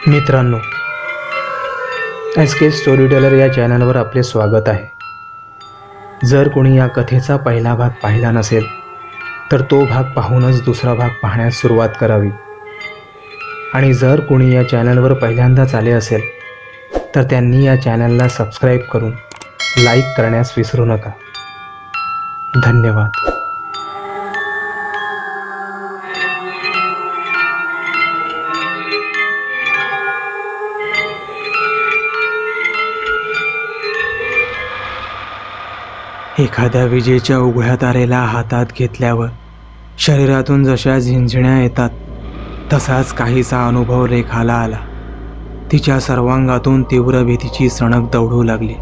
मित्रांनो, SK story teller या चॅनलवर आपले स्वागत आहे. जर कोणी या कथेचा पहिला भाग पाहिला नसेल तर तो भाग पाहूनच दुसरा भाग पाहण्यास सुरुवात करावी. आणि जर कोणी या चॅनलवर पहिल्यांदाच आले असेल तर त्यांनी या चॅनलला सबस्क्राईब करून लाईक करण्यास विसरू नका. धन्यवाद. एखाद्या विजेच्या उघड्या तारेला हातात घेतल्यावर शरीरातून जशा झिंझिण्या येतात तसाच काहीसा अनुभव रेखाला आला. तिच्या सर्वांगातून तीव्र भीतीची सणक दौडू लागली.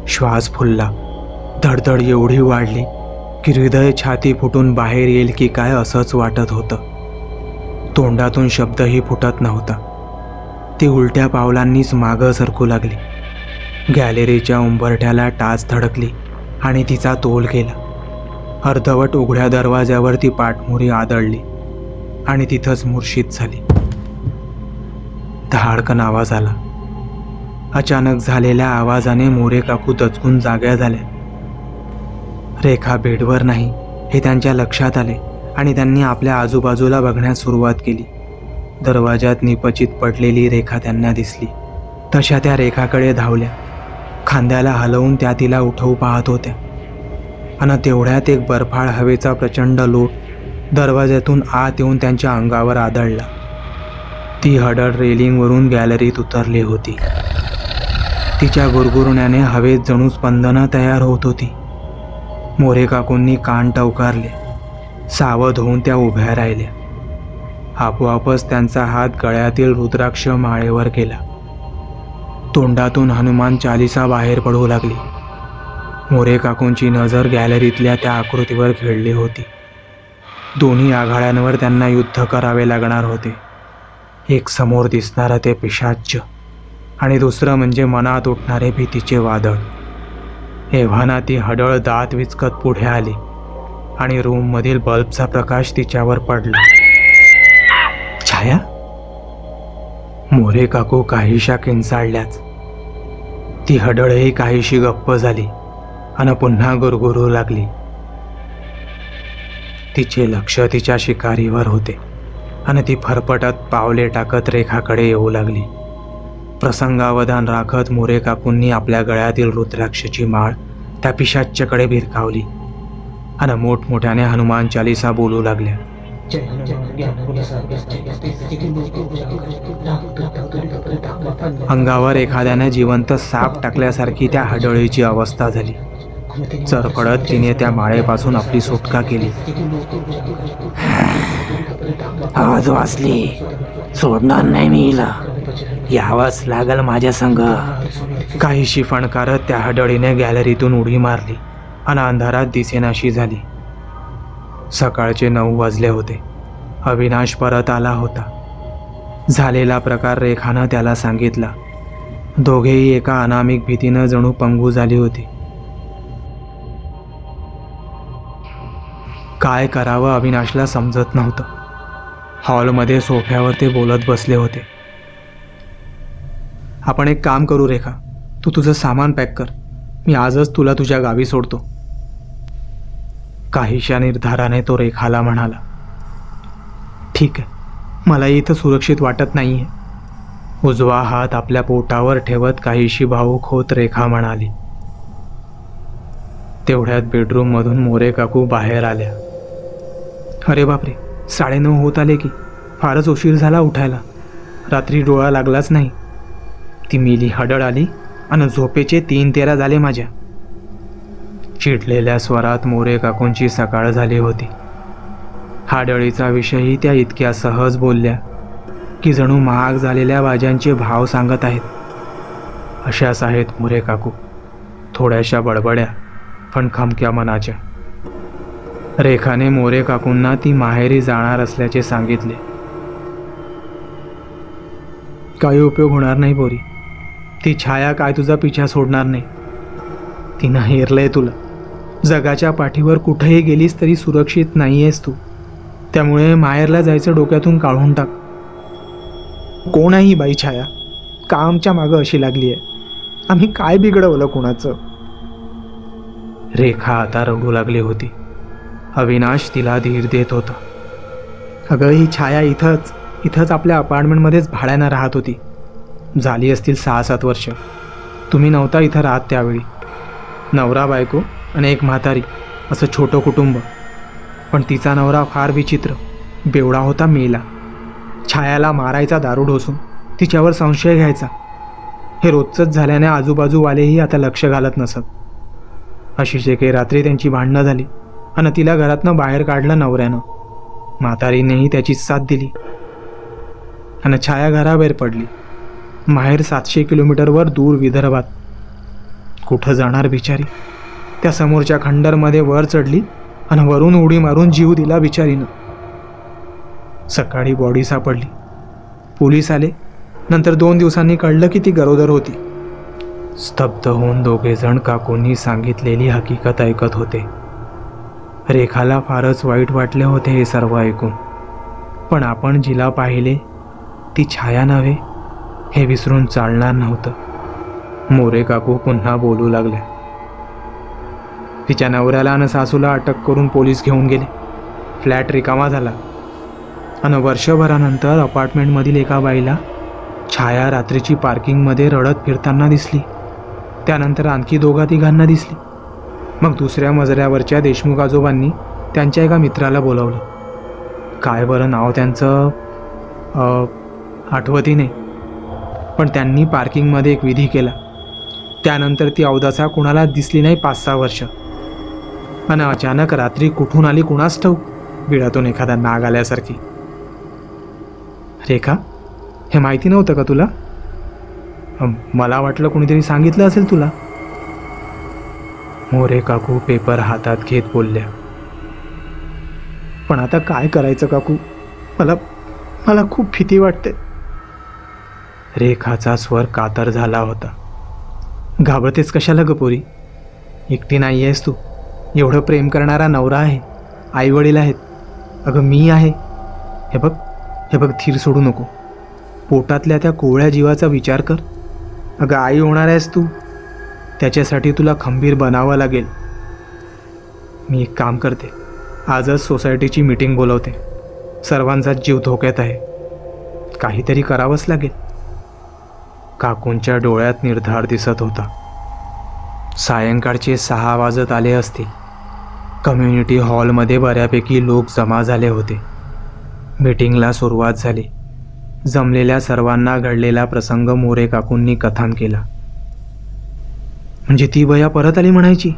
श्वास फुलला. धडधड एवढी वाढली की हृदय छाती फुटून बाहेर येईल की काय असंच वाटत होतं. तोंडातून शब्दही फुटत नव्हता. ती उलट्या पावलांनीच मागं सरकू लागली. गॅलरीच्या उंबरठ्याला टाच धडकली आणि तिचा तोल गेला. अर्धवट उघड्या दरवाज्यावर ती पाठमोरी आदळली आणि तिथंच मूर्छित झाली. धाडकन आवाज आला. अचानक झालेल्या आवाजाने मोरे काकू दचकून जाग्या झाल्या. रेखा बेडवर नाही हे त्यांच्या लक्षात आले आणि त्यांनी आपल्या आजूबाजूला बघण्यास सुरुवात केली. दरवाजात निपचित पडलेली रेखा त्यांना दिसली. तशा त्या रेखाकडे धावल्या. खांद्याला हलवून त्या तिला उठवू पाहत होत्या. आणि तेवढ्यात एक बर्फाळ हवेचा प्रचंड लोट दरवाज्यातून आत येऊन त्यांच्या अंगावर आदळला. ती हडड रेलिंगवरून गॅलरीत उतरली होती. तिच्या गुरगुरण्याने हवेत जणू स्पंदनं तयार होत होती. मोरे काकूंनी कान टवकारले. सावध होऊन त्या उभ्या राहिल्या. आपोआपच त्यांचा हात गळ्यातील रुद्राक्ष माळेवर गेला. तोंडातून हनुमान चालिसा बाहेर पडू लागली. मोरे काकूंची नजर गॅलरीतल्या त्या आकृतीवर खेळली होती. दोन्ही आघाड्यांवर त्यांना युद्ध करावे लागणार होते. एक समोर दिसणारं ते पिशाच्य आणि दुसरं म्हणजे मनात उठणारे भीतीचे वादळ. एव्हाना ती हडळ दात विचकत पुढे आली आणि रूममधील बल्बचा प्रकाश तिच्यावर पडला. छाया? मोरे काकू काहीशा किंचाळल्याच. ती हडळही काहीशी गप्प झाली आणि पुन्हा गुरगुरू लागली. तिचे लक्ष तिच्या शिकारीवर होते आणि ती फरफटत पावले टाकत रेखाकडे येऊ लागली. प्रसंगावधान राखत मोरे काकूंनी आपल्या गळ्यातील रुद्राक्षची माळ त्या पिशाच्च्याकडे भिरकावली आणि मोठमोठ्याने हनुमान चालिसा बोलू लागल्या. अंगावर एखाद्याने जिवंत साप टाकल्यासारखी त्या हडळीची अवस्था झाली. चरफडत तिने त्या माळेपासून आपली सुटका केली. आवाज वाचली. सोडणार नाही मी हिला. यावंच लागल माझ्या संग. काहीशी फणकारत त्या हडळीने गॅलरीतून उडी मारली आणि अंधारात दिसेनाशी झाली. सकाळचे 9 वाजले होते. अविनाश परत आला होता. झालेला प्रकार रेखानं त्याला सांगितला. दोघेही एका अनामिक भीतीनं जणू पंगू झाली होती. काय करावं अविनाशला समजत नव्हतं. हॉलमध्ये सोफ्यावर ते बोलत बसले होते. आपण एक काम करू रेखा, तू तुझं सामान पॅक कर. मी आजच तुला तुझ्या गावी सोडतो. काहीशा निर्धाराने तो रेखाला म्हणाला. ठीक आहे, मला इथं सुरक्षित वाटत नाही आहे. उजवा हात आपल्या पोटावर ठेवत काहीशी भावूक होत रेखा म्हणाली. तेवढ्यात बेडरूममधून मोरे काकू बाहेर आल्या. अरे बापरे, 9:30 होत आले की. फारच उशीर झाला उठायला. रात्री डोळा लागलाच नाही. ती मेली हडळ आली आणि झोपेचे 3:13 झाले माझ्या. चिडलेल्या स्वरात मोरे काकूंची सकाळ झाली होती. हाडळीचा विषयही त्या इतक्या सहज बोलल्या की जणू महाग झालेल्या भाज्यांचे भाव सांगत आहेत. अशाच आहेत मोरे काकू. थोड्याशा बडबड्या पण खमक्या मनाच्या. रेखाने मोरे काकूंना ती माहेरी जाणार असल्याचे सांगितले. काही उपयोग होणार नाही पोरी. ती छाया काय तुझा पिछा सोडणार नाही. तिनं हेरलंय तुला. जगाच्या पाठीवर कुठेही गेलीस तरी सुरक्षित नाही आहेस तू. त्यामुळे माहेरला जायचं डोक्यातून काढून टाक. कोण आहे ही बाई छाया? का आमच्या मागं अशी लागली आहे? आम्ही काय बिघडवलं कुणाचं? रेखा आता रडू लागली होती. अविनाश तिला धीर देत होता. अगं, ही छाया इथंच आपल्या अपार्टमेंटमध्येच भाड्यानं राहत होती. झाली असतील 6-7 वर्ष. तुम्ही नव्हता इथं राहत त्यावेळी. नवरा बायको आणि एक म्हातारी, असं छोटं कुटुंब. पण तिचा नवरा फार विचित्र, बेवडा होता, मेला. छायाला मारायचा दारू ढोसून, तिच्यावर संशय घ्यायचा. हे रोजचंच झाल्याने आजूबाजूवालेही आता लक्ष घालत नसत. अशीच एके रात्री त्यांची भांडणं झाली आणि तिला घरातनं बाहेर काढलं नवऱ्यानं. म्हातारीनेही त्याचीच साथ दिली आणि छाया घराबाहेर पडली. माहेर 700 किलोमीटरवर दूर विदर्भात. कुठं जाणार बिचारी? त्या समोरच्या खंडरमध्ये वर चढली आणि वरून उडी मारून जीव दिला बिचारीनं. सकाळी बॉडी सापडली. पोलीस आले. नंतर 2 दिवसांनी कळलं की ती गरोदर होती. स्तब्ध होऊन दोघेजण काकूंनी सांगितलेली हकीकत ऐकत होते. रेखाला फारच वाईट वाटले होते हे सर्व ऐकून. पण आपण जिला पाहिले ती छाया नव्हे हे विसरून चालणार नव्हतं. मोरे काकू पुन्हा बोलू लागले. तिच्या नवऱ्याला आणि सासूला अटक करून पोलीस घेऊन गेले. फ्लॅट रिकामा झाला आणि वर्षभरानंतर अपार्टमेंटमधील एका बाईला छाया रात्रीची पार्किंगमध्ये रडत फिरताना दिसली. त्यानंतर आणखी 2-3 दिसली. मग दुसऱ्या मजल्यावरच्या देशमुख आजोबांनी त्यांच्या एका मित्राला बोलावलं. काय बरं नाव त्यांचं आठवती नाही, पण त्यांनी पार्किंगमध्ये एक विधी केला. त्यानंतर ती अवदासा कुणाला दिसली नाही 5-6 वर्ष. आणि अचानक रात्री कुठून आली कुणास ठाऊक, बिळातून एखादा नाग आल्यासारखी. रेखा, हे माहिती नव्हतं का तुला? मला वाटलं कुणीतरी सांगितलं असेल तुला. मोरे काकू पेपर हातात घेत बोलल्या. पण आता काय करायचं काकू? मला खूप भीती वाटते. रेखाचा स्वर कातर झाला होता. घाबरतेस कशाला ग पोरी? एकटी नाही आहेस तू. एवढं प्रेम करणारा नवरा आहे, आईवडील आहेत. अगं मी आहे. हे बघ धीर सोडू नको. पोटातल्या त्या कोवळ्या जीवाचा विचार कर. अगं आई होणार आहेस तू. त्याच्यासाठी तुला खंबीर बनावं लागेल. मी एक काम करते, आजच सोसायटीची मीटिंग बोलवते. सर्वांचाच जीव धोक्यात आहे. काहीतरी करावंच लागेल. काकूंच्या डोळ्यात निर्धार दिसत होता. सायंकाळचे 6 वाजत आले असतील. कम्युनिटी हॉलमध्ये बऱ्यापैकी लोक जमा झाले होते. मीटिंगला सुरुवात झाली. जमलेल्या सर्वांना घडलेला प्रसंग मोरे काकूंनी कथन केला. म्हणजे ती बया परत आली म्हणायची?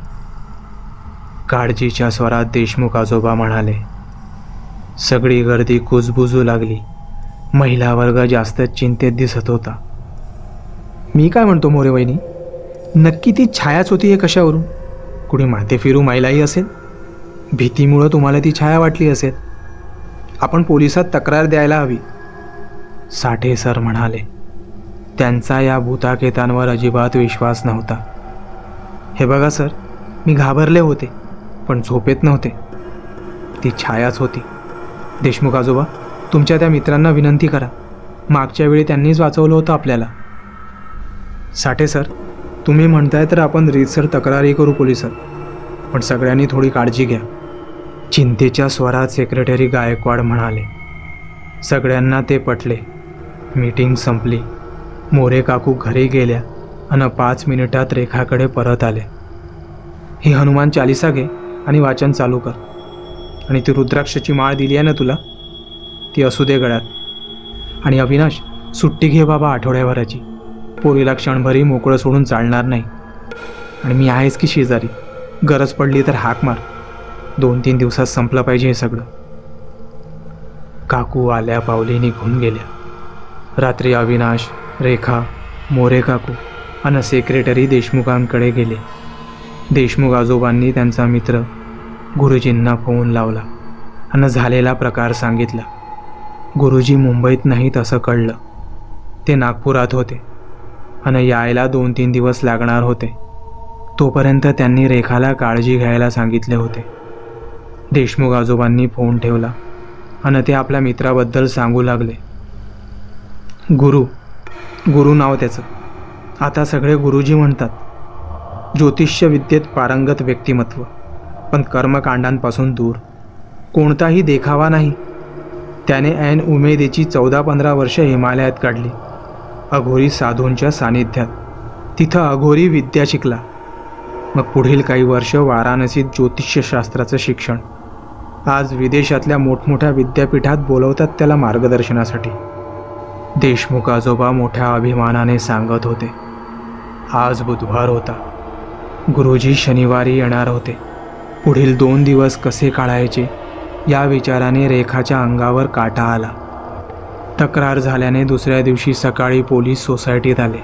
काळजीच्या स्वरात देशमुख आजोबा म्हणाले. सगळी गर्दी कुजबुजू लागली. महिला वर्ग जास्त चिंतेत दिसत होता. मी काय म्हणतो मोरे वहिनी, नक्की ती छायाच होती हे कशावरून? कुणी माते फिरू महिलाही असेल. भीतीमुळं तुम्हाला ती छाया वाटली असेल. आपण पोलिसात तक्रार द्यायला हवी, साठे सर म्हणाले. त्यांचा या भूताकेतांवर अजिबात विश्वास नव्हता. हे बघा सर, मी घाबरले होते, पण झोपेत नव्हते. ती छायाच होती. देशमुख आजोबा, तुमच्या त्या मित्रांना विनंती करा. मागच्या वेळी त्यांनीच वाचवलं होतं आपल्याला. साठे सर, तुम्ही म्हणताय तर आपण रीतसर तक्रारही करू पोलिसात, पण सगळ्यांनी थोडी काळजी घ्या. चिंतेच्या स्वरात सेक्रेटरी गायकवाड म्हणाले. सगळ्यांना ते पटले. मीटिंग संपली. मोरे काकू घरी गेल्या आणि 5 मिनिटात रेखाकडे परत आले. ही हनुमान चालिसा घे आणि वाचन चालू कर. आणि ती रुद्राक्षाची माळ दिली आहे ना तुला, ती असू दे गळ्यात. आणि अविनाश, सुट्टी घे बाबा आठवड्याभराची. पोरीला क्षणभरी मोकळं सोडून चालणार नाही. आणि मी आहेच की शेजारी. गरज पडली तर हाक मार. 2-3 दिवसात संपलं पाहिजे हे सगळं. काकू आल्या पावली निघून गेल्या. रात्री अविनाश, रेखा, मोरे काकू आणि सेक्रेटरी देशमुखांकडे गेले. देशमुख आजोबांनी त्यांचा मित्र गुरुजींना फोन लावला आणि झालेला प्रकार सांगितला. गुरुजी मुंबईत नाहीत असं कळलं. ते नागपुरात होते आणि यायला 2-3 दिवस लागणार होते. तोपर्यंत त्यांनी रेखाला काळजी घ्यायला सांगितले होते. देशमुख आजोबांनी फोन ठेवला आणि ते आपल्या मित्राबद्दल सांगू लागले. गुरु नाव त्याचं. आता सगळे गुरुजी म्हणतात. ज्योतिष्य विद्येत पारंगत व्यक्तिमत्व, पण कर्मकांडांपासून दूर. कोणताही देखावा नाही. त्याने ऐन उमेदीची 14-15 वर्ष हिमालयात काढली, अघोरी साधूंच्या सानिध्यात. तिथं अघोरी विद्या शिकला. मग पुढील काही वर्ष वाराणसीत ज्योतिष्यशास्त्राचं शिक्षण. आज विदेशातल्या मोठमोठ्या विद्यापीठात बोलवतात त्याला मार्गदर्शनासाठी. देशमुख आजोबा मोठ्या अभिमानाने सांगत होते. आज बुधवार होता. गुरुजी शनिवारी येणार होते. पुढील 2 दिवस कसे काढायचे या विचाराने रेखाच्या अंगावर काटा आला. तक्रार झाल्याने दुसऱ्या दिवशी सकाळी पोलीस सोसायटीत आले.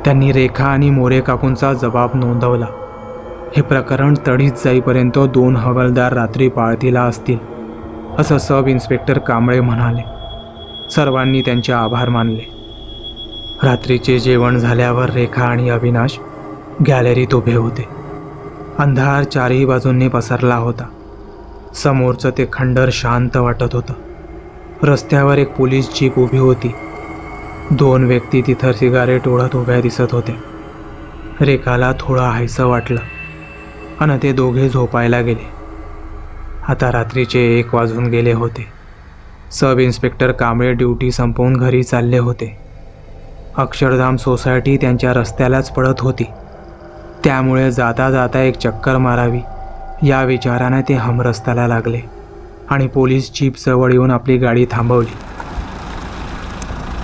त्यांनी रेखा आणि मोरे काकूंचा जबाब नोंदवला. हे प्रकरण तडीत जाईपर्यंत 2 हवालदार रात्री पाळतीला असतील, असं सब इन्स्पेक्टर कांबळे म्हणाले. सर्वांनी त्यांचे आभार मानले. रात्रीचे जेवण झाल्यावर रेखा आणि अविनाश गॅलरीत उभे होते. अंधार चारही बाजूंनी पसरला होता. समोरचं ते खंडर शांत वाटत होतं. रस्त्यावर एक पोलीस जीप उभी होती. 2 व्यक्ती तिथं सिगारेट ओढत उभ्या दिसत होते. रेखाला थोडं हायसं वाटलं आणि ते दोघे झोपायला गेले. आता रात्रीचे 1 वाजून गेले होते. सब इन्स्पेक्टर कांबळे ड्युटी संपवून घरी चालले होते. अक्षरधाम सोसायटी त्यांच्या रस्त्यालाच पडत होती. त्यामुळे जाता जाता एक चक्कर मारावी या विचाराने ते हमरस्त्याला लागले आणि पोलीस जीप जवळ येऊन आपली गाडी थांबवली.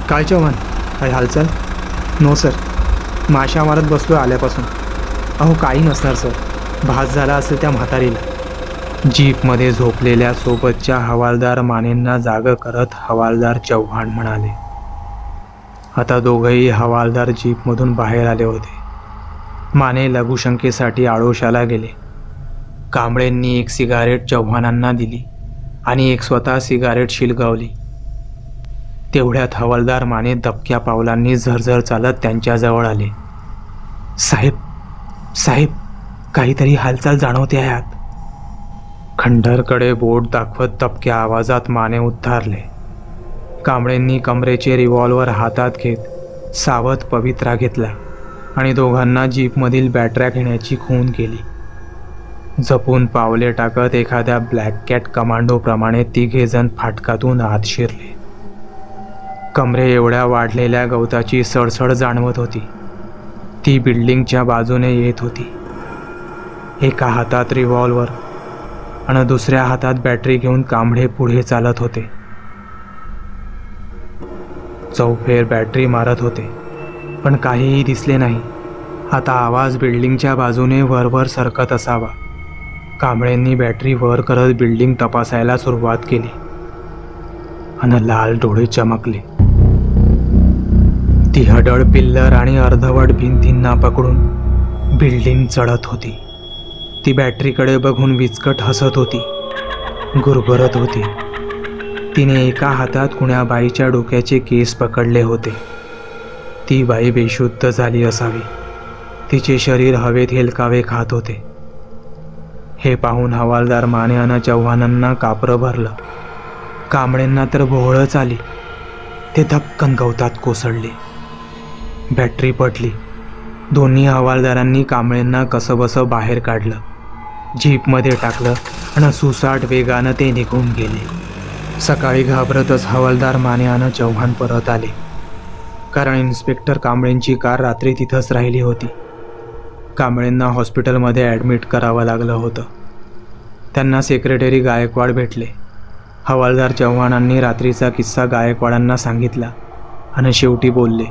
काय चव्हाण, काय हालचाल? नो सर, माशा मारत बसलो आल्यापासून. अहो काही नसणार सर, भास झाला असेल त्या म्हातारीला. जीपमध्ये झोपलेल्या सोबतच्या हवालदार मानेंना जागं करत हवालदार चव्हाण म्हणाले. आता दोघंही हवालदार जीपमधून बाहेर आले होते. माने लघुशंकेसाठी आडोशाला गेले. कांबळेंनी एक सिगारेट चव्हाणांना दिली आणि एक स्वतः सिगारेट शिलगावली. तेवढ्यात हवालदार माने दबक्या पावलांनी झरझर चालत त्यांच्याजवळ आले. साहेब, काहीतरी हालचाल जाणवते आहे आत. खंडरकडे बोट दाखवत दबक्या आवाजात माने उद्गारले. कांबळेंनी कमरेचे रिव्हॉल्वर हातात घेत सावध पवित्रा घेतला आणि दोघांना जीपमधील बॅटऱ्या घेण्याची खूण केली. जपून पावले टाकत एखाद्या ब्लॅक कॅट कमांडोप्रमाणे 3 जण फाटकातून आत शिरले. कमरे एवढ्या वाढलेल्या गवताची सडसड जाणवत होती. ती बिल्डिंगच्या बाजूने येत होती. एका हातात रिव्हॉल्वर आणि दुसऱ्या हातात बॅटरी घेऊन कांबळे पुढे चालत होते. चौफेर बॅटरी मारत होते, पण काहीही दिसले नाही. आता आवाज बिल्डिंगच्या बाजूने वरवर सरकत असावा. कांबळेंनी बॅटरी वर करत बिल्डिंग तपासायला सुरुवात केली आणि लाल डोळे चमकले. ती हडळ पिल्लर आणि अर्धवट भिंतींना पकडून बिल्डिंग चढत होती. ती बॅटरीकडे बघून विचकट हसत होती, गुरगुरत होती. तिने एका हातात कुण्या बाईच्या डोक्याचे केस पकडले होते. ती बाई बेशुद्ध झाली असावी. तिचे शरीर हवेत हेलकावे खात होते. हे पाहून हवालदार माने आणि चव्हाणांना कापरं भरलं. कांबळेंना तर भोवळच आली. ते धपकन गवतात कोसळले. बॅटरी पडली. दोन्ही हवालदारांनी कांबळेंना कसंबसं बाहेर काढलं, जीपमध्ये टाकलं आणि सुसाट वेगानं ते निघून गेले. सकाळी घाबरतच हवालदार माने आणि चव्हाण परत आले, कारण इन्स्पेक्टर कांबळेंची कार रात्री तिथंच राहिली होती. कांबळेंना हॉस्पिटलमध्ये ॲडमिट करावं लागलं होतं. त्यांना सेक्रेटरी गायकवाड भेटले. हवालदार चव्हाणांनी रात्रीचा किस्सा गायकवाडांना सांगितला आणि शेवटी बोलले,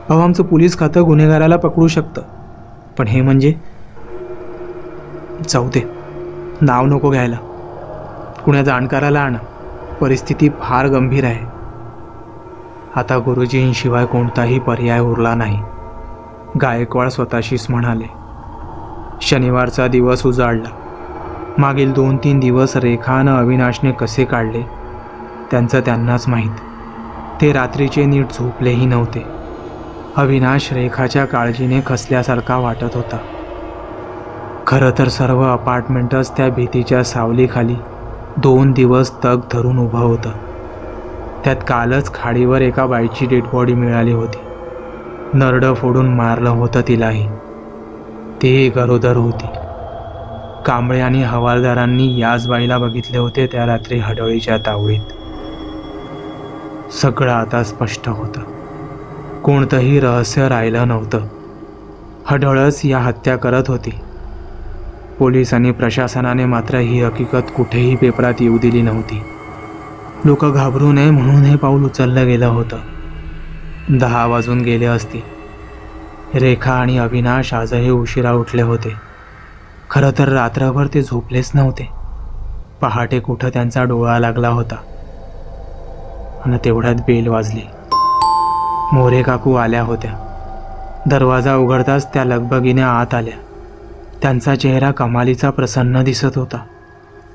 अहो आमचं पोलीस खातं गुन्हेगाराला पकडू शकतं, पण हे म्हणजे जाऊ दे, नाव नको घ्यायला. कुण्या जाणकाराला आणा, परिस्थिती फार गंभीर आहे. आता गुरुजींशिवाय कोणताही पर्याय उरला नाही, गायकवाड स्वतःशीच म्हणाले. शनिवारचा दिवस उजाडला. मागील 2-3 दिवस रेखा आणि अविनाशने कसे काढले त्यांचं त्यांनाच माहीत. ते रात्रीचे नीट झोपलेही नव्हते. अविनाश रेखाच्या काळजीने खचल्यासारखा वाटत होता. खरं तर सर्व अपार्टमेंटच त्या भीतीच्या सावलीखाली 2 दिवस तग धरून उभं होतं. त्यात कालच खाडीवर एका बाईची डेड बॉडी मिळाली होती. नरडं फोडून मारलं होतं तिलाही. ती गरोदर होती. कांबळे आणि हवालदारांनी याच बाईला बघितले होते त्या रात्री हडळीच्या तावडीत. सगळं आता स्पष्ट होतं. कोणतंही रहस्य राहिलं नव्हतं. हडळच या हत्या करत होती. पोलीस आणि प्रशासनाने मात्र ही हकीकत कुठेही पेपरात येऊ दिली नव्हती. लोक घाबरू नये म्हणून हे पाऊल उचललं गेलं होतं. 10 वाजून गेले असतील. रेखा आणि अविनाश आजही उशिरा उठले होते. खरं तर रात्रभर ते झोपलेच नव्हते. पहाटे कुठं त्यांचा डोळा लागला होता आणि तेवढ्यात बेल वाजली. मोरे काकू आल्या होत्या. दरवाजा उघडताच त्या लगबगीने आत आल्या. त्यांचा चेहरा कमालीचा प्रसन्न दिसत होता.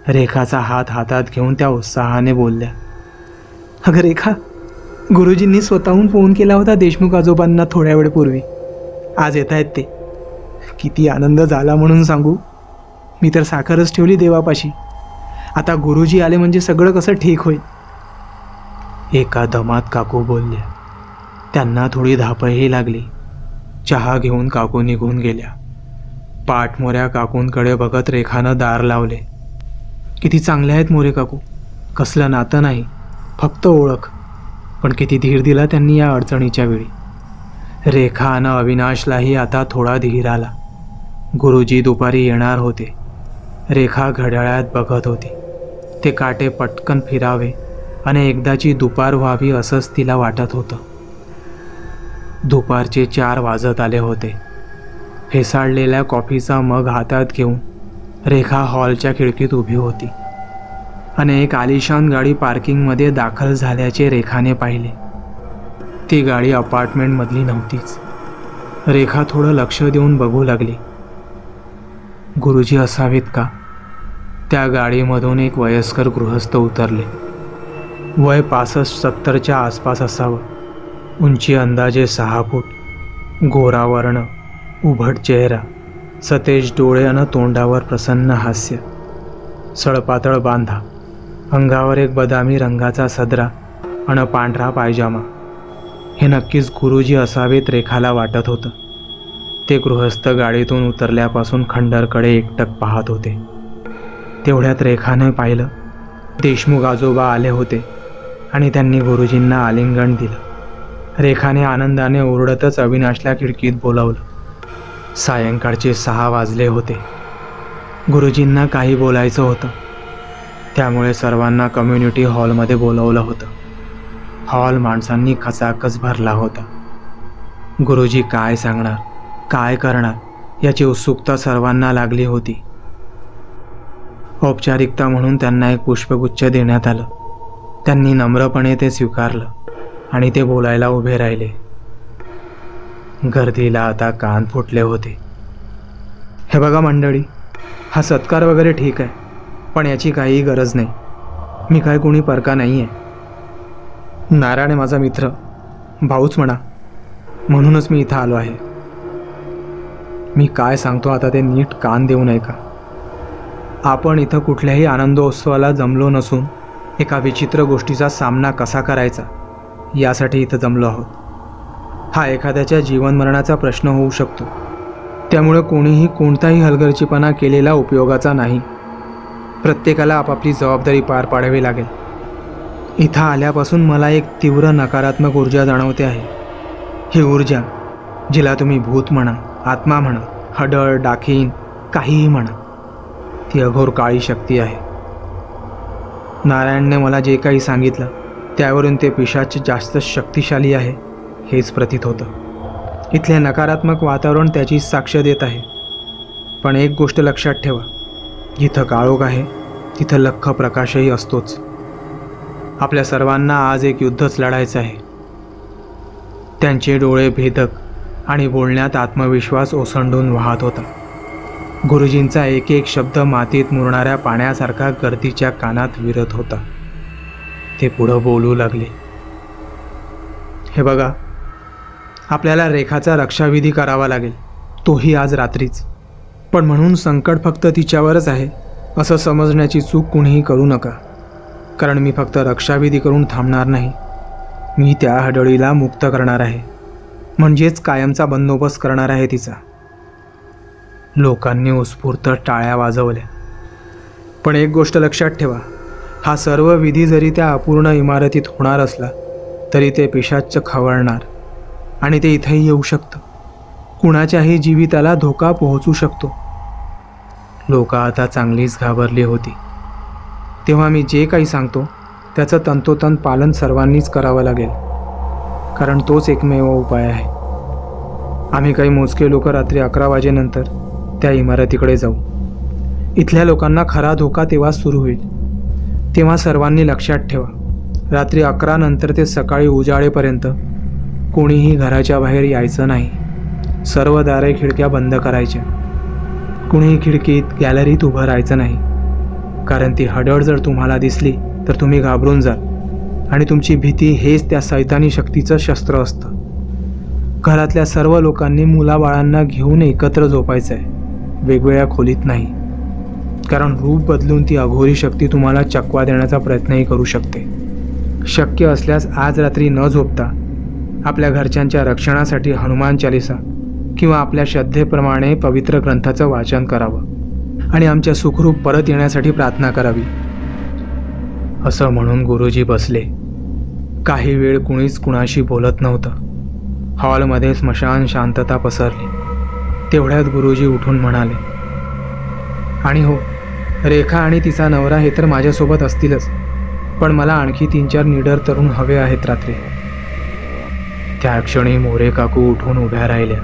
रेखाचा हात हातात घेऊन त्या उत्साहाने बोलल्या, अगं रेखा, गुरुजींनी स्वतःहून फोन केला होता देशमुख आजोबांना थोड्या वेळपूर्वी. आज येत आहेत ते. किती आनंद झाला म्हणून सांगू. मी तर साखरच ठेवली देवापाशी. आता गुरुजी आले म्हणजे सगळं कसं ठीक होईल. एका दमात काकू बोलल्या. त्यांना थोडी धापही लागली. चहा घेऊन काकू निघून गेल्या. पाठमोऱ्या काकूंकडे बघत रेखानं दार लावले. किती चांगले आहेत मोरे काकू. कसलं नातं नाही, फक्त ओळख. पण किती धीर दिला त्यांनी या अडचणीच्या वेळी. रेखा आणि अविनाशलाही आता थोडा धीर आला. गुरुजी दुपारी येणार होते. रेखा घड्याळात बघत होती. ते काटे पटकन फिरावे आणि एकदाची दुपार व्हावी असंच तिला वाटत होतं. दुपारचे 4 वाजत आले होते. फेसाळलेल्या कॉफीचा मग हातात घेऊन रेखा हॉलच्या खिडकीत उभी होती आणि एक आलिशान गाडी पार्किंगमध्ये दाखल झाल्याचे रेखाने पाहिले. ती गाडी अपार्टमेंटमधली नव्हतीच. रेखा थोडं लक्ष देऊन बघू लागली. गुरुजी असावेत का? त्या गाडीमधून एक वयस्कर गृहस्थ उतरले. वय 65-70च्या आसपास असावं. उंची अंदाजे 6 फूट. गोरा वर्ण, उभट चेहरा, सतेज डोळे आणि तोंडावर प्रसन्न हास्य. सळपातळ बांधा. अंगावर एक बदामी रंगाचा सदरा आणि पांढरा पायजामा. हे नक्कीच गुरुजी असावेत रेखाला वाटत होतं. ते गृहस्थ गाडीतून उतरल्यापासून खंडरकडे एकटक पाहत होते. तेवढ्यात रेखाने पाहिलं. देशमुख आजोबा आले होते आणि त्यांनी गुरुजींना आलिंगन दिलं. रेखाने आनंदाने ओरडतच अविनाशला खिडकीत बोलावलं. सायंकाळचे 6 वाजले होते. गुरुजींना काही बोलायचं होतं. त्यामुळे सर्वांना कम्युनिटी हॉलमध्ये बोलवलं होतं. हॉल माणसांनी खचाखच भरला होता. गुरुजी काय सांगणार, काय करणार याची उत्सुकता सर्वांना लागली होती. औपचारिकता म्हणून त्यांना एक पुष्पगुच्छ देण्यात आलं. त्यांनी नम्रपणे ते स्वीकारलं आणि ते बोलायला उभे राहिले. गर्दीला आता कान फुटले होते. हे बघा मंडळी, हा सत्कार वगैरे ठीक आहे, पण याची काहीही गरज नाही. मी काय कोणी परका नाही आहे. नारायण आहे माझा मित्र, भाऊच म्हणा, म्हणूनच मी इथं आलो आहे. मी काय सांगतो आता ते नीट कान देऊ नये का? आपण इथं कुठल्याही आनंदोत्सवाला जमलो नसून एका विचित्र गोष्टीचा सामना कसा करायचा यासाठी इथं जमलो आहोत. हा एखाद्याच्या जीवनमरणाचा प्रश्न होऊ शकतो. त्यामुळे कोणीही कोणताही हलगर्जीपणा केलेला उपयोगाचा नाही. प्रत्येकाला आपापली जबाबदारी पार पाडावी लागेल. इथं आल्यापासून मला एक तीव्र नकारात्मक ऊर्जा जाणवते आहे. ही ऊर्जा, जिला तुम्ही भूत म्हणा, आत्मा म्हणा, हडळ, डाखीन, काहीही म्हणा, ती अघोर काळी शक्ती आहे. नारायणने मला जे काही सांगितलं त्यावरून ते पिशाच जास्त शक्तिशाली आहे हेच प्रतीत होतं. इथले नकारात्मक वातावरण त्याची साक्ष देत आहे. पण एक गोष्ट लक्षात ठेवा, जिथं काळोख आहे तिथं लख्ख प्रकाशही असतोच. आपल्या सर्वांना आज एक युद्धच लढायचं आहे. त्यांचे डोळे भेदक आणि बोलण्यात आत्मविश्वास ओसंडून वाहत होता. गुरुजींचा एक एक शब्द मातीत मुरणाऱ्या पाण्यासारखा गर्दीच्या कानात विरत होता. ते पुढं बोलू लागले. हे बघा, आपल्याला रेखाचा रक्षाविधी करावा लागेल, तोही आज रात्रीच. पण म्हणून संकट फक्त तिच्यावरच आहे असं समजण्याची चूक कुणीही करू नका. कारण मी फक्त रक्षाविधी करून थांबणार नाही. मी त्या हडळीला मुक्त करणार आहे, म्हणजेच कायमचा बंदोबस्त करणार आहे तिचा. लोकांनी उत्स्फूर्त टाळ्या वाजवल्या. पण एक गोष्ट लक्षात ठेवा, हा सर्व विधी जरी त्या अपूर्ण इमारतीत होणार असला तरी ते पिशाच्च खवळणार आणि ते इथेही येऊ शकतं. कुणाच्याही जीविताला धोका पोहोचू शकतो. लोक आता चांगलीच घाबरली होती. तेव्हा मी जे काही सांगतो त्याचं तंतोतंत पालन सर्वांनीच करावं लागेल, कारण तोच एकमेव उपाय आहे. आम्ही काही मोजके लोक रात्री 11 वाजेनंतर त्या इमारतीकडे जाऊ. इथल्या लोकांना खरा धोका तेव्हा सुरू होईल. तेव्हा सर्वांनी लक्षात ठेवा, रात्री 11 नंतर ते सकाळी उजाळेपर्यंत कोणीही घराच्या बाहेर यायचं नाही. सर्व दारे खिडक्या बंद करायच्या. कुणीही खिडकीत गॅलरीत उभं राहायचं नाही, कारण ती हडळ जर तुम्हाला दिसली तर तुम्ही घाबरून जाल आणि तुमची भीती हेच त्या सैतानी शक्तीचं शस्त्र असतं. घरातल्या सर्व लोकांनी मुलाबाळांना घेऊन एकत्र झोपायचं आहे, वेगवेगळ्या खोलीत नाही, कारण रूप बदलून ती अघोरी शक्ती तुम्हाला चकवा देण्याचा प्रयत्नही करू शकते. शक्य असल्यास आज रात्री न झोपता आपल्या घरच्यांच्या रक्षणासाठी हनुमान चालिसा किंवा आपल्या श्रद्धेप्रमाणे पवित्र ग्रंथाचं वाचन करावं आणि आमच्या सुखरूप परत येण्यासाठी प्रार्थना करावी. असं म्हणून गुरुजी बसले. काही वेळ कुणीच कुणाशी बोलत नव्हतं. हॉलमध्ये स्मशान शांतता पसरली. तेवढ्यात गुरुजी उठून म्हणाले, आणि हो, रेखा आणि तिचा नवरा हे तर माझ्यासोबत असतीलच, पण मला आणखी 3-4 निडर तरुण हवे आहेत रात्री. त्या क्षणी मोरे काकू उठून उभ्या राहिल्या.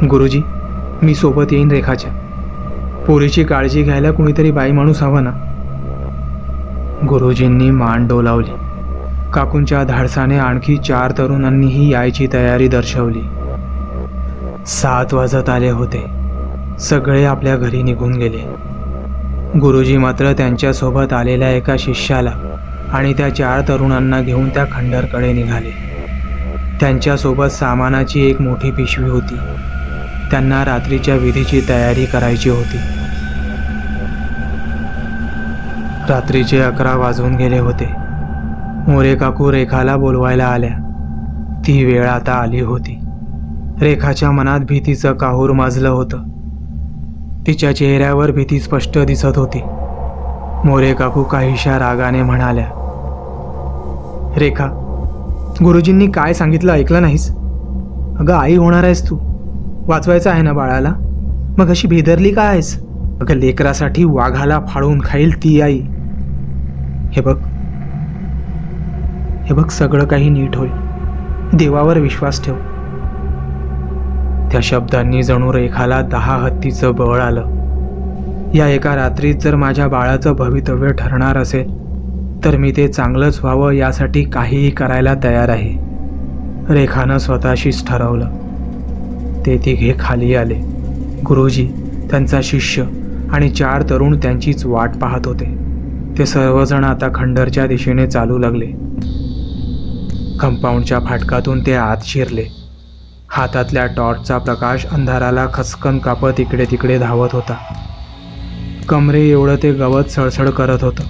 गुरुजी, मी सोबत येईन रेखाच्या. पोरीची काळजी घ्यायला कुणीतरी बाई माणूस हवा ना. गुरुजींनी मान डोलावली. काकूंच्या धाडसाने आणखी 4 तरुणांनीही यायची तयारी दर्शवली. 7 वाजत आले होते. सगळे आपल्या घरी निघून गेले. गुरुजी मात्र त्यांच्यासोबत आलेल्या एका शिष्याला आणि त्या 4 तरुणांना घेऊन त्या खंडरकडे निघाले. त्यांच्यासोबत सामानाची एक मोठी पिशवी होती. त्यांना रात्रीच्या विधीची तयारी करायची होती. रात्रीचे 11 वाजून गेले होते. मोरे काकू रेखाला बोलवायला आल्या. ती वेळ आता आली होती. रेखाच्या मनात भीतीचं काहूर माजलं होतं. तिच्या चेहऱ्यावर भीती स्पष्ट दिसत होती. मोरे काकू काहीशा रागाने म्हणाल्या, रेखा, गुरुजींनी काय सांगितलं ऐकलं नाहीस? अगं, आई होणार आहेस तू. वाचवायचं आहे ना बाळाला, मग अशी भेदरली का आहेस? अगं, लेकरासाठी वाघाला फाडून खाईल ती आई. हे बघ, सगळं काही नीट होईल. देवावर विश्वास ठेव. त्या शब्दांनी जणू रेखाला 10 हत्तीचं बळ आलं. या एका रात्रीत जर माझ्या बाळाचं भवितव्य ठरणार असेल तर मी ते चांगलंच व्हावं यासाठी काहीही करायला तयार आहे. रेखानं स्वतःशीच ठरवलं. ते तिघे खाली आले. गुरुजी, त्यांचा शिष्य आणि 4 तरुण त्यांचीच वाट पाहत होते. ते सर्वजण आता खंडरच्या दिशेने चालू लागले. कंपाऊंडच्या फाटकातून ते आत शिरले. हातातल्या टॉर्चचा प्रकाश अंधाराला खचकन कापत इकडे तिकडे धावत होता. कमरे एवढं ते गवत सळसळ करत होतं.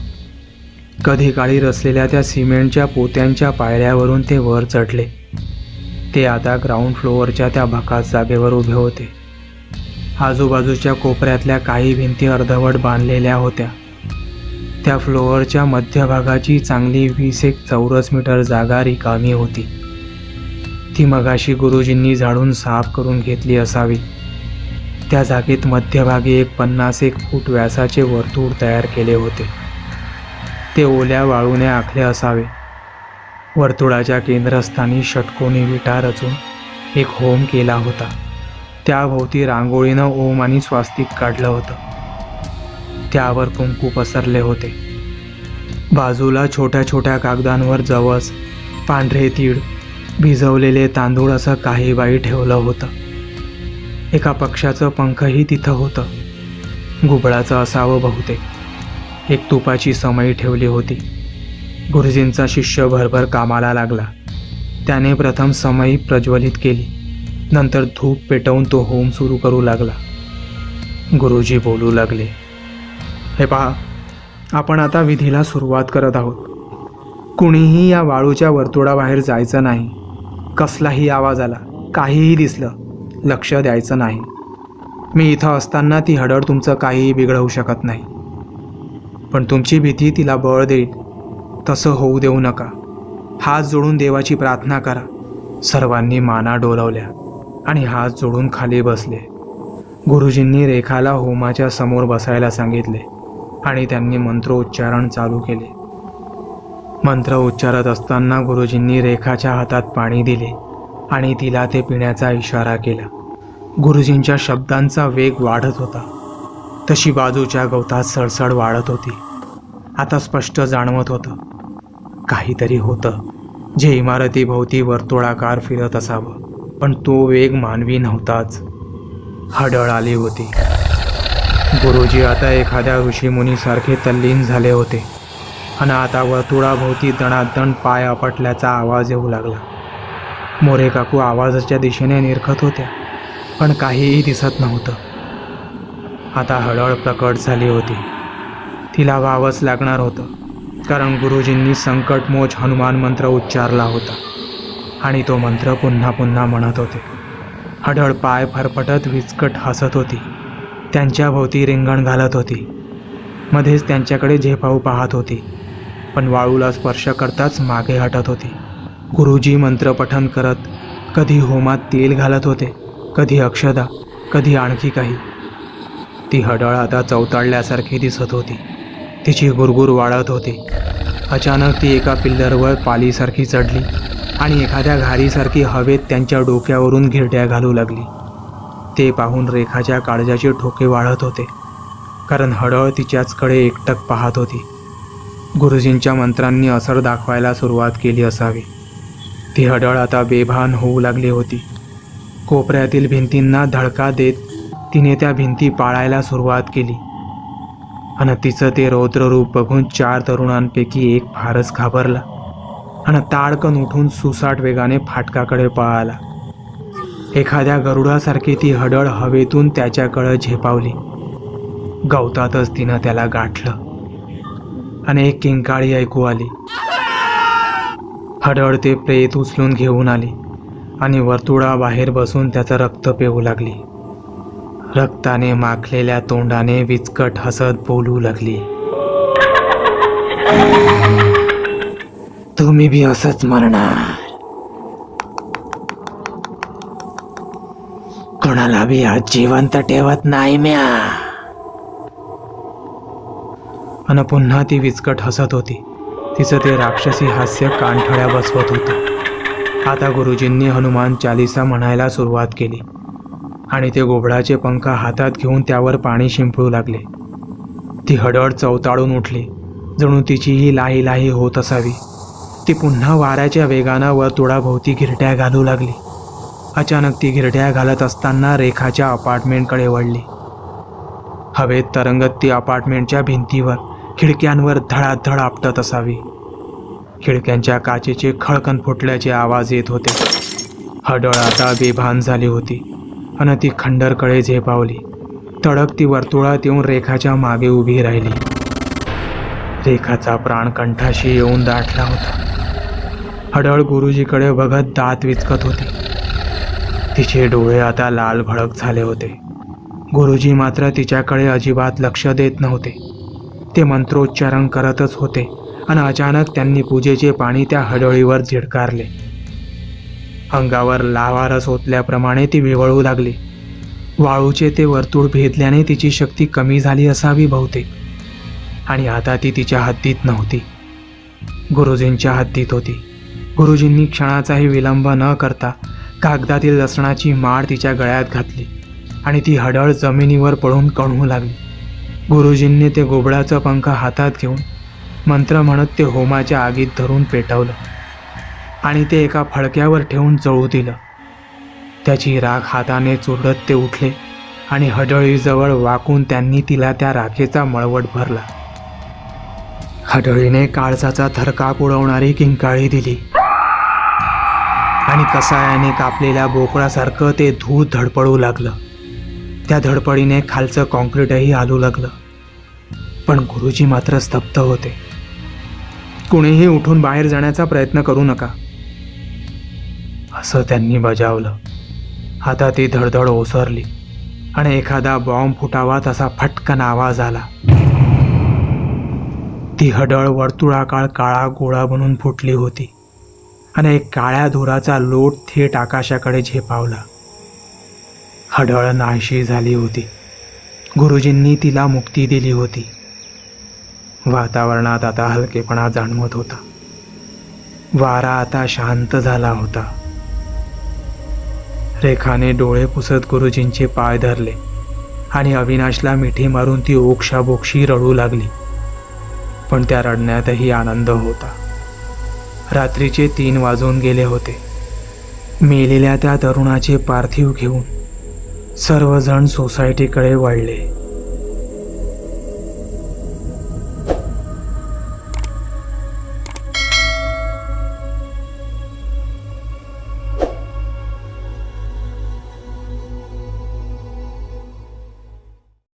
कधी काळी रचलेल्या त्या सिमेंटच्या पोत्यांच्या पायऱ्यावरून ते वर चढले. ते आता ग्राउंड फ्लोअरच्या त्या भकास जागेवर उभे होते. आजूबाजूच्या कोपऱ्यातल्या काही भिंती अर्धवट बांधलेल्या होत्या. त्या फ्लोअरच्या मध्यभागाची चांगली 20-1 चौरस मीटर जागा रिकामी होती. ती मगाशी गुरुजींनी झाडून साफ करून घेतली असावी. त्या जागेत मध्यभागी एक 50-1 फूट व्यासाचे वर्तुळ तयार केले होते. ते ओल्या वाळूने आखले असावे. वर्तुळाच्या केंद्रस्थानी षटकोनी विटा रचून एक होम केला होता. त्याभोवती रांगोळीनं ओम आणि स्वास्तिक काढलं होतं. त्यावर कुंकू पसरले होते. बाजूला छोट्या छोट्या कागदांवर जवस, पांढरे तीळ, भिजवलेले तांदूळ असं काही बाई ठेवलं होतं. एका पक्षाचं पंखही तिथं होतं. घुबडाचं असावं बहुतेक. एक तुपाची समई ठेवली होती. गुरुजींचा शिष्य भरभर कामाला लागला. त्याने प्रथम समई प्रज्वलित केली. नंतर धूप पेटवून तो होम सुरू करू लागला. गुरुजी बोलू लागले, हे पहा, आपण आता विधीला सुरुवात करत आहोत. कुणीही या वाळूच्या वर्तुळाबाहेर जायचं नाही. कसलाही आवाज आला, काहीही दिसलं, लक्ष द्यायचं नाही. मी इथं असताना ती हडळ तुमचं काहीही बिघडवू शकत नाही. पण तुमची भीती तिला बळ देईल तसं होऊ देऊ नका. हात जोडून देवाची प्रार्थना करा. सर्वांनी माना डोलवल्या आणि हात जोडून खाली बसले. गुरुजींनी रेखाला होमाच्या समोर बसायला सांगितले आणि त्यांनी मंत्रोच्चारण चालू केले. मंत्र उच्चारत असताना गुरुजींनी रेखाच्या हातात पाणी दिले आणि तिला ते पिण्याचा इशारा केला. गुरुजींच्या शब्दांचा वेग वाढत होता. तशी बाजूच्या गवतात सळसळ वाढत होती. आता स्पष्ट जाणवत होतं, काहीतरी होतं जे इमारतीभोवती वर्तुळाकार फिरत असावं. पण तो वेग मानवी नव्हताच. हडळ आली होती. गुरुजी आता एखाद्या ऋषीमुनीसारखे तल्लीन झाले होते आणि आता वर्तुळाभोवती दणादण पाय आपटल्याचा आवाज येऊ लागला. मोरे काकू आवाजाच्या दिशेने निरखत होत्या, पण काहीही दिसत नव्हतं. आता हडळ प्रकट झाली होती. तिला व्हावंच लागणार होतं, कारण गुरुजींनी संकटमोच हनुमान मंत्र उच्चारला होता आणि तो मंत्र पुन्हा पुन्हा म्हणत होते. हडळ पाय फरफटत विचकट हसत होती. त्यांच्या भोवती रिंगण घालत होती. मध्येच त्यांच्याकडे झेपावू पाहत होती, पण वाळूला स्पर्श करताच मागे हटत होती. गुरुजी मंत्रपठन करत कधी होमात तेल घालत होते, कधी अक्षदा, कधी आणखी काही. ती हडळ आता चवताळल्यासारखी दिसत होती. तिची गुरगुर वाढत होती. अचानक ती एका पिल्लरवर पालीसारखी चढली आणि एखाद्या घारीसारखी हवेत त्यांच्या डोक्यावरून घिरट्या घालू लागली. ते पाहून रेखाच्या काळजाचे ठोके वाढत होते, कारण हडळ तिच्याचकडे एकटक पाहत होती. गुरुजींच्या मंत्रांनी असर दाखवायला सुरुवात केली असावी. ती हडळ आता बेभान होऊ लागली होती. कोपऱ्यातील भिंतींना धडका देत तिने त्या भिंती पाळायला सुरुवात केली आणि तिचं ते रौद्ररूप बघून 4 तरुणांपैकी एक फारच घाबरला आणि ताडकन उठून सुसाट वेगाने फाटकाकडे पळाला. एखाद्या गरुडासारखी ती हडळ हवेतून त्याच्याकडे झेपावली. गवतातच तिनं त्याला गाठलं आणि एक किंकाळी ऐकू आली. हडळ ते प्रेत उचलून घेऊन आली आणि वर्तुळाबाहेर बसून त्याचं रक्त पिऊ लागली. रक्ताने माखलेल्या तोंडाने विचकट हसत बोलू लागली. तुम्ही बी असंच मरणार. कोणाला बी आज जिवंत ठेवत नाही म्या. आणि पुन्हा ती विचकट हसत होती. तिचं ते राक्षसी हास्य कानठळ्या बसवत होतं. आता गुरुजींनी हनुमान चालीसा म्हणायला सुरुवात केली आणि ते घोबडाचे पंख हातात घेऊन त्यावर पाणी शिंपडू लागले. ती हडळ चवताळून उठली, जणू तिचीही लाही लाही होत असावी. ती पुन्हा वाऱ्याच्या वेगानं वर्तुळाभोवती घिरट्या घालू लागली. अचानक ती घिरट्या घालत असताना रेखाच्या अपार्टमेंटकडे वळली. हवेत तरंगत ती अपार्टमेंटच्या भिंतीवर, खिडक्यांवर धडाधड आपटत असावी. खिडक्यांच्या काचेचे खळकन फुटल्याचे आवाज येत होते. हडळ आता बेभान झाली होती आणि ती खंडरकडे झेपावली. तडक ती वर्तुळात येऊन रेखाच्या मागे उभी राहिली. रेखाचा प्राण कंठाशी येऊन दाटला होता. हडळ गुरुजीकडे बघत दात विचकत होती. तिचे डोळे आता लाल भडक झाले होते. गुरुजी मात्र तिच्याकडे अजिबात लक्ष देत नव्हते. ते मंत्रोच्चारण करतच होते आणि अचानक त्यांनी पूजेचे पाणी त्या हडळीवर झिडकारले. अंगावर लावारस ओतल्याप्रमाणे ती विवळू लागली. वाळूचे ते वर्तुळ भेदल्याने तिची शक्ती कमी झाली असावी बहुतेक, आणि आता ती तिच्या हद्दीत नव्हती, गुरुजींच्या हद्दीत होती. गुरुजींनी क्षणाचाही विलंब न करता कागदातील लसणाची माळ तिच्या गळ्यात घातली आणि ती हडळ जमिनीवर पडून कणू लागली. गुरुजींनी ते घोबडाचं पंख हातात घेऊन मंत्र म्हणत ते होमाच्या आगीत धरून पेटवलं आणि ते एका फडक्यावर ठेवून जळू दिलं. त्याची राख हाताने चुरडत ते उठले आणि हडळीजवळ वाकून त्यांनी तिला त्या राखेचा मळवट भरला. हडळीने काळजाचा थरकाप उडवणारी किंकाळी दिली आणि कसायाने कापलेल्या बोकळासारखं ते धूळ धडपडू लागलं. त्या धडपडीने खालचं कॉन्क्रीटही हालू लागलं. पण गुरुजी मात्र स्तब्ध होते. कुणीही उठून बाहेर जाण्याचा प्रयत्न करू नका, असं त्यांनी बजावलं. आता ती धडधड ओसरली आणि एखादा बॉम्ब फुटावा तसा फटकन आवाज आला. ती हडळ वर्तुळाकार काळा गोळा बनून फुटली होती आणि एक काळ्या धुराचा लोट थेट आकाशाकडे झेपावला. हडळ नाहीशी झाली होती. गुरुजींनी तिला मुक्ती दिली होती. वातावरणात आता हलकेपणा जाणवत होता. वारा आता शांत झाला होता. रेखाने डोळे पुसत गुरुजींचे पाय धरले आणि अविनाशला मिठी मारून ती ओक्साबोक्षी रडू लागली. पण त्या रडण्यातही आनंद होता. रात्रीचे 3 वाजून गेले होते. मेलेल्या त्या तरुणाचे पार्थिव घेऊन सर्वजण सोसायटीकडे वळले.